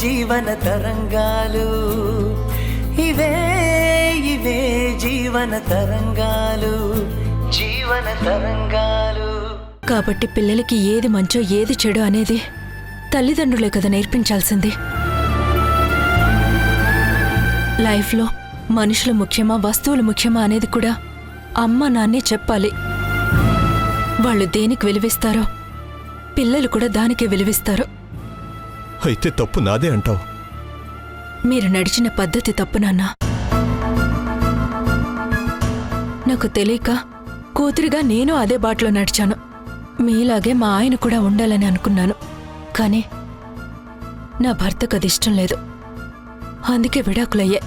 జీవన తరంగాలు, ఇవే ఇవే జీవన తరంగాలు, జీవన తరంగాలు. కాబట్టి పిల్లలకి ఏది మంచో ఏది చెడు అనేది తల్లిదండ్రులే కదా నేర్పించాల్సింది. లైఫ్లో మనుషులు ముఖ్యమా వస్తువులు ముఖ్యమా అనేది కూడా అమ్మ నాన్నే చెప్పాలి. వాళ్ళు దేనికి విలువిస్తారో పిల్లలు కూడా దానికే విలువిస్తారు. అయితే తప్పు నాదే అంటావు? మీరు నడిచిన పద్ధతి తప్పు నాన్న. నాకు తెలియక కూతురిగా నేను అదే బాటలో నడిచాను. మీలాగే మా ఆయన కూడా ఉండాలని అనుకున్నాను. కానీ నా భర్తకు అది ఇష్టం లేదు. అందుకే విడాకులయ్యే.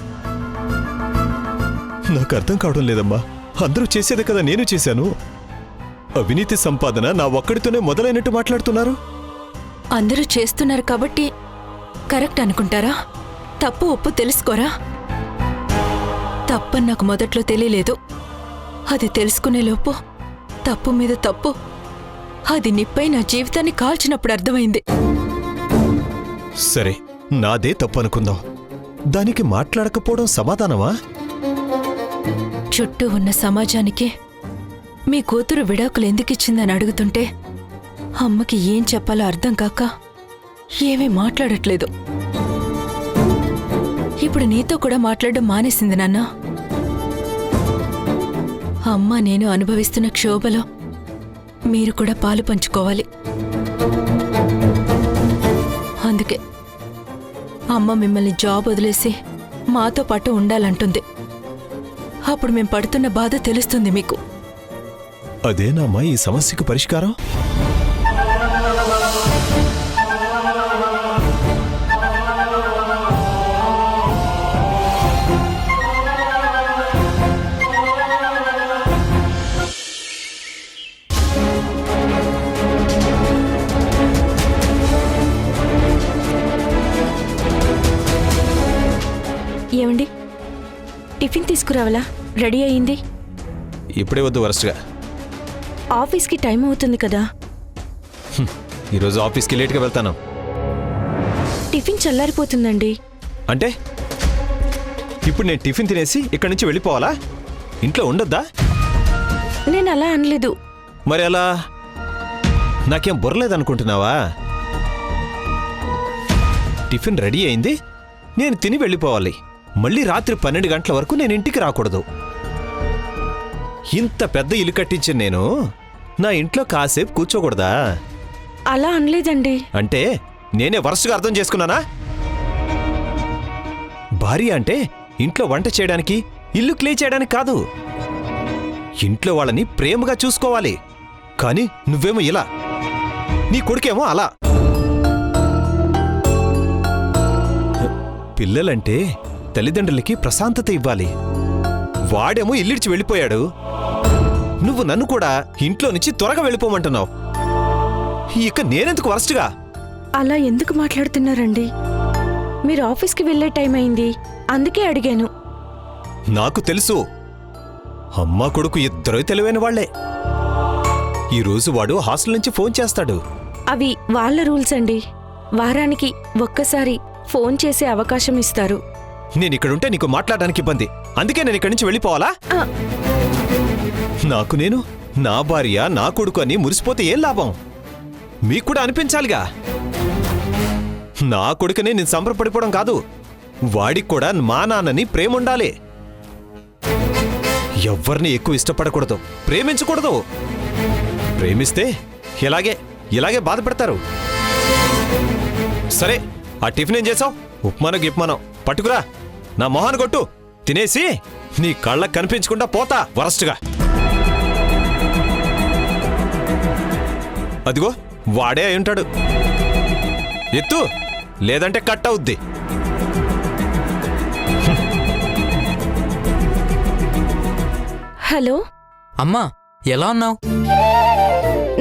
నాకు అర్థం కావడం లేదమ్మా. అందరూ చేసేదే కదా నేను చేశాను. అవినీతి సంపాదన నా ఒక్కడితోనే మొదలైనట్టు మాట్లాడుతున్నారు. అందరూ చేస్తున్నారు కాబట్టి కరెక్ట్ అనుకుంటారా? తప్పు ఒప్పు తెలుసుకోరా? తప్పని నాకు మొదట్లో తెలియలేదు. అది తెలుసుకునే లోపు తప్పు మీద తప్పు అది నిప్పై నా జీవితాన్ని కాల్చినప్పుడు అర్థమైంది. సరే, నాదే తప్పు అనుకుందాం. దానికి మాట్లాడకపోవడం సమాధానమా? చుట్టూ ఉన్న సమాజానికి మీ కూతురు విడాకులు ఎందుకిచ్చిందని అడుగుతుంటే అమ్మకి ఏం చెప్పాలో అర్థం కాక ఏమీ మాట్లాడట్లేదు. ఇప్పుడు నీతో కూడా మాట్లాడడం మానేసింది నాన్న. అమ్మ నేను అనుభవిస్తున్న క్షోభలో మీరు కూడా పాలు పంచుకోవాలి. అందుకే అమ్మ మిమ్మల్ని జాబ్ వదిలేసి మాతో పాటు ఉండాలంటుంది. అప్పుడు మేం పడుతున్న బాధ తెలుస్తుంది మీకు. అదేనామ్మా ఈ సమస్యకు పరిష్కారం? ఏమండి, టిఫిన్ తీసుకురావాలా? రెడీ అయ్యింది. ఇప్పుడే వద్దు, వరస్ట్గా. ఆఫీస్కి టైం అవుతుంది కదా. ఈరోజు ఆఫీస్కి లేట్గా వెళ్తాను. టిఫిన్ చల్లారిపోతుందండి. అంటే ఇప్పుడు నేను టిఫిన్ తినేసి ఇక్కడి నుంచి వెళ్ళిపోవాలా? ఇంట్లో ఉండొద్దా? నేను అలా అనలేదు. మరి అలా నాకేం బుర్రలేదనుకుంటున్నావా? టిఫిన్ రెడీ అయింది, నేను తిని వెళ్ళిపోవాలి. మళ్ళీ రాత్రి 12 గంటల వరకు నేను ఇంటికి రాకూడదు. ఇంత పెద్ద ఇల్లు కట్టించిన నేను నా ఇంట్లో కాసేపు కూర్చోకూడదా? అలా అనలేదండి. అంటే నేనే వరసగా అర్థం చేసుకున్నానా? భార్య అంటే ఇంట్లో వంట చేయడానికి, ఇల్లు క్లీన్ చేయడానికి కాదు. ఇంట్లో వాళ్ళని ప్రేమగా చూసుకోవాలి. కానీ నువ్వేమో ఇలా, నీ కొడుకేమో అలా. పిల్లలంటే తల్లిదండ్రులకి ప్రశాంతత ఇవ్వాలి. వాడేమో ఇల్లిడిచి వెళ్ళిపోయాడు. నువ్వు నన్ను కూడా ఇంట్లో నుంచి త్వరగా వెళ్ళిపోమంటున్నావు. ఇక నేనెందుకు వరస్ట్గా? అలా ఎందుకు మాట్లాడుతున్నారండి? మీరు ఆఫీస్కి వెళ్ళే టైం అయింది, అందుకే అడిగాను. నాకు తెలుసు, అమ్మా కొడుకు ఇద్దరూ తెలివైన వాళ్లే. ఈరోజు వాడు హాస్టల్ నుంచి ఫోన్ చేస్తాడు. అవి వాళ్ళ రూల్స్ అండి. వారానికి ఒక్కసారి ఫోన్ చేసే అవకాశం ఇస్తారు. నేనిక్కడుంటే నీకు మాట్లాడడానికి ఇబ్బంది, అందుకే నేను ఇక్కడి నుంచి వెళ్ళిపోవాలా? నాకు నేను నా భార్య నా కొడుకు అని మురిసిపోతే ఏం లాభం? మీకు కూడా అనిపించాలిగా. నా కొడుకునే నేను సంబరపడిపోవడం కాదు, వాడికి కూడా మా నాన్నని ప్రేమ ఉండాలి. ఎవ్వరిని ఎక్కువ ఇష్టపడకూడదు, ప్రేమించకూడదు. ప్రేమిస్తే ఇలాగే బాధపడతారు. సరే, ఆ టిఫిన్ ఏం చేసావు? ఉప్మానో గిప్మానో పట్టుకురా, నా మొహాన్ని కొట్టు. తినేసి నీ కళ్ళకు కనిపించకుండా పోతా వరస్ట్గా. అదిగో వాడే అయి ఉంటాడు. ఎత్తు, లేదంటే కట్ అవుద్ది. హలో అమ్మా, ఎలా ఉన్నావు?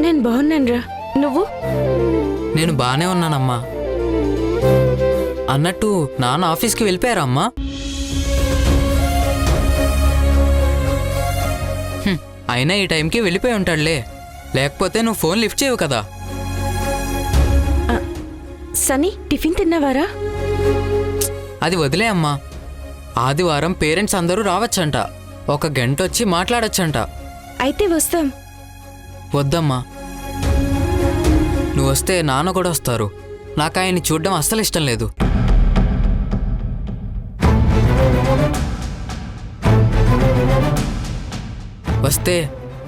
నేను బాగున్నానురా, నువ్వు? నేను బానే ఉన్నానమ్మా. అన్నట్టు నాన్న ఆఫీస్కి వెళ్ళిపోయారా అమ్మా? అయినా ఈ టైంకి వెళ్ళిపోయి ఉంటాడులే, లేకపోతే నువ్వు ఫోన్ లిఫ్ట్ చేయవు కదా. సనీ, టిఫిన్ తిన్నావారా? అది వదిలే అమ్మా. ఆదివారం పేరెంట్స్ అందరూ రావచ్చంట. 1 గంట వచ్చి మాట్లాడొచ్చంట. అయితే వస్తాం. వద్దమ్మా, నువ్వు వస్తే నాన్న కూడా వస్తారు. నాకు ఆయన్ని చూడడం అస్సలు ఇష్టం లేదు. వస్తే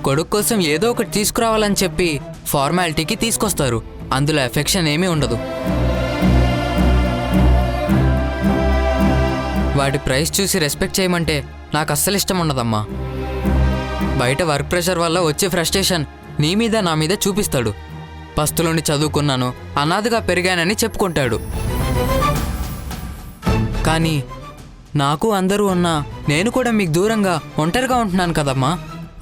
కొడుకు కోసం ఏదో ఒకటి తీసుకురావాలని చెప్పి ఫార్మాలిటీకి తీసుకొస్తారు. అందులో ఎఫెక్షన్ ఏమీ ఉండదు. వాటి ప్రైస్ చూసి రెస్పెక్ట్ చేయమంటే నాకు అస్సలు ఇష్టం ఉండదమ్మా. బయట వర్క్ ప్రెషర్ వల్ల వచ్చే ఫ్రస్ట్రేషన్ నీ మీద నా మీద చూపిస్తాడు. పస్తులోని చదువుకున్నాను, అనాథగా పెరిగానని చెప్పుకుంటాడు. కానీ నాకు అందరూ ఉన్నా నేను కూడా మీకు దూరంగా ఒంటరిగా ఉంటున్నాను కదమ్మా.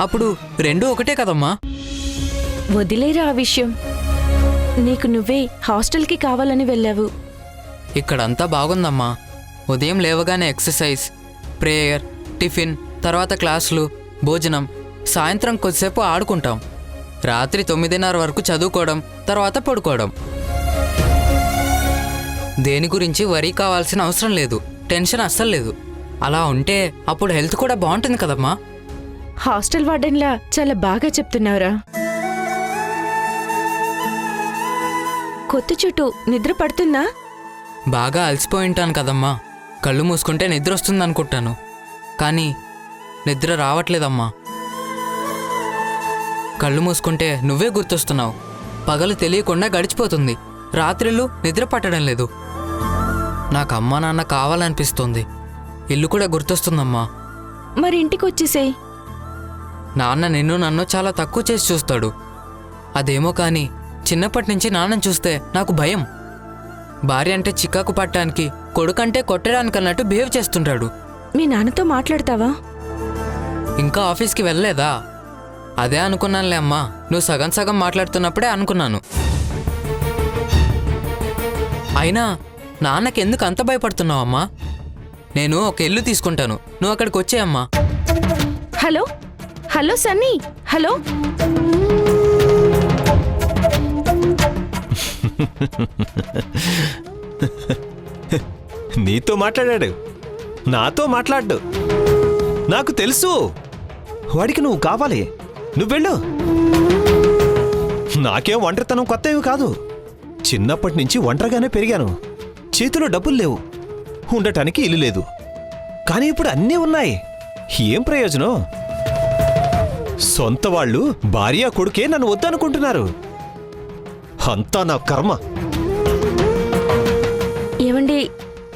అప్పుడు రెండూ ఒకటే కదమ్మా. వదిలేరా ఆ విషయం. నీకు నువ్వే హాస్టల్కి కావాలని వెళ్ళావు. ఇక్కడంతా బాగుందమ్మా. ఉదయం లేవగానే ఎక్సర్సైజ్, ప్రేయర్, టిఫిన్, తర్వాత క్లాసులు, భోజనం, సాయంత్రం కొద్దిసేపు ఆడుకుంటాం. రాత్రి 9:30 వరకు చదువుకోవడం, తర్వాత పడుకోవడం. దేని గురించి వరీ కావాల్సిన అవసరం లేదు. టెన్షన్ అస్సలు లేదు. అలా ఉంటే అప్పుడు హెల్త్ కూడా బాగుంటుంది కదమ్మా. హాస్టల్ వార్డెన్లా చాలా బాగా చెప్తున్నావురా. కొత్త చుట్టూ నిద్ర పడుతుందా? బాగా అలసిపోయి ఉంటాను కదమ్మా. కళ్ళు మూసుకుంటే నిద్ర వస్తుంది అనుకుంటాను, కానీ నిద్ర రావట్లేదమ్మా. కళ్ళు మూసుకుంటే నువ్వే గుర్తొస్తున్నావు. పగలు తెలియకుండా గడిచిపోతుంది. రాత్రిళ్ళు నిద్ర పట్టడం లేదు. నాకు అమ్మా నాన్న కావాలనిపిస్తుంది. ఇల్లు కూడా గుర్తొస్తుందమ్మా. మరి ఇంటికి వచ్చేసేయ్. నాన్న నిన్ను నన్ను చాలా తక్కువ చేసి చూస్తాడు. అదేమో కానీ చిన్నప్పటి నుంచి నాన్నని చూస్తే నాకు భయం. భార్య అంటే చికాకు పట్టడానికి, కొడుకంటే కొట్టడానికి అన్నట్టు బిహేవ్ చేస్తుంటాడు. మీ నాన్నతో మాట్లాడతావా? ఇంకా ఆఫీస్కి వెళ్ళలేదా? అదే అనుకున్నానులే అమ్మా. నువ్వు సగం సగం మాట్లాడుతున్నప్పుడే అనుకున్నాను. అయినా నాన్నకెందుకు అంత భయపడుతున్నావు అమ్మా? నేను ఒక ఇల్లు తీసుకుంటాను, నువ్వు అక్కడికి వచ్చేయమ్మా. Hello hello Sunny, hello. నీతో మాట్లాడాడు, నాతో మాట్లాడ్డు. నాకు తెలుసు వాడికి నువ్వు కావాలి. నువ్వెళ్ళు. నాకేం ఒంటరితనం కొత్త ఏమి కాదు. చిన్నప్పటి నుంచి ఒంటరిగానే పెరిగాను. చేతిలో డబ్బులు లేవు, ఉండటానికి ఇల్లు లేదు. కానీ ఇప్పుడు అన్నీ ఉన్నాయి. ఏం ప్రయోజనం? సొంత వాళ్ళు భార్య కొడుకే నన్ను వద్దనుకుంటున్నారు. అంతా నా కర్మ. ఏమండి,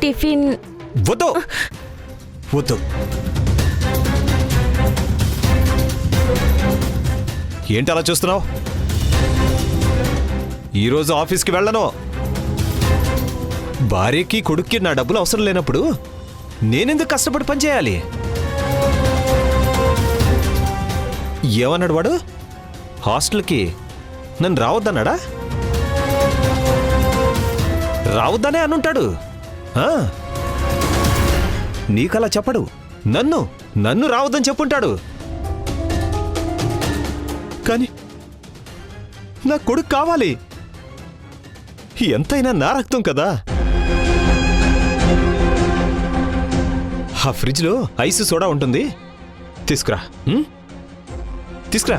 టిఫిన్ వద్దు వద్దు. ఏంటి అలా చూస్తున్నావు? ఈరోజు ఆఫీస్కి వెళ్ళను. భార్యకి కొడుక్కి నా డబ్బులు అవసరం లేనప్పుడు నేనెందుకు కష్టపడి పనిచేయాలి? ఏమన్నాడు వాడు? హాస్టల్కి నన్ను రావద్దన్నాడా? రావద్దనే అనుంటాడు. నీకలా చెప్పడు. నన్ను రావద్దని చెప్పుంటాడు. కానీ నా కొడుకు కావాలి. ఎంతైనా నా రక్తం కదా. ఆ ఫ్రిడ్జ్లో ఐస్ సోడా ఉంటుంది, తీసుకురా. తీసుకురా.